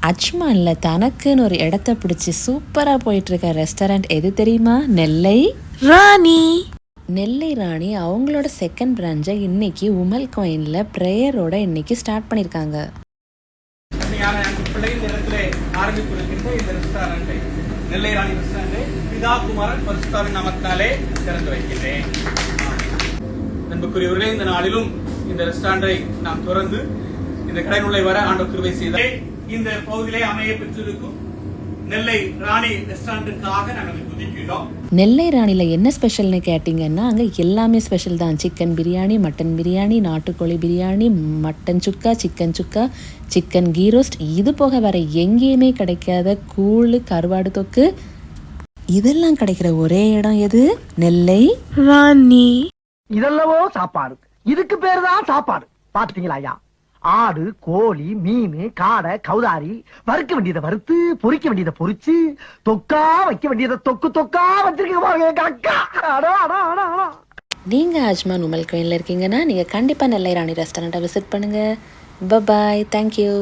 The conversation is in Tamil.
அஜ்மானில் தனக்குன்னு ஒரு இடத்த பிடிச்சி சூப்பராக போயிட்டுருக்க ரெஸ்டாரண்ட் எது தெரியுமா? நெல்லை ராணி. நெல்லை ராணி அவங்களோட செகண்ட் பிரான்ச்சை இன்னைக்கு உமல் கோயினில் ப்ரேயரோட இன்னைக்கு ஸ்டார்ட் பண்ணியிருக்காங்க. நெல்லை ராணி ரெஸ்டாரண்டை பிதா குமாரன் பரிசுத்தாவின் நாமத்தினாலே திறந்து வைக்கிறேன். அன்புக்குரியவர்களே, இந்த நாளிலும் இந்த ரெஸ்டாரண்டை நாம் திறந்து இந்த கடைக்குள்ளே வர ஆண்டவர் கிருபை செய்தார். இந்த பகுதியிலே அமைய பெற்றிருக்கும் நெல்லை ராணி ரெஸ்டாரண்ட்டுக்காக நாங்கள் துதிக்கிறோம். நெல்லை ராணியில் என்ன ஸ்பெஷல்னு கேட்டிங்கன்னா, அங்கே எல்லாமே ஸ்பெஷல் தான். சிக்கன் பிரியாணி, மட்டன் பிரியாணி, நாட்டுக்கோழி பிரியாணி, மட்டன் சுக்கா, சிக்கன் கீ ரோஸ்ட், இது போக வேற எங்கேயுமே கிடைக்காத கூழ், கருவாடு தொக்கு, இதெல்லாம் கிடைக்கிற ஒரே இடம் எது? நெல்லை ராணி. இதெல்லவோ சாப்பாடு, இதுக்கு பேரு தான் சாப்பாடு. பாத்தீங்களா ஐயா? ஆடு, கோழி, மீன், காடை, கௌதாரி, வறுக்க வேண்டியதை வறுத்து, பொரிக்க வேண்டியதை பொரிச்சு, தொக்கா வைக்க வேண்டியதை தொக்கா வச்சிருக்கீங்க. நீங்க அஜ்மான் உமல் கோயிலில் இருக்கீங்கன்னா நீங்க கண்டிப்பா நெல்லை ராணி ரெஸ்டாரண்ட்டை விசிட் பண்ணுங்க. பாய், தேங்க்யூ.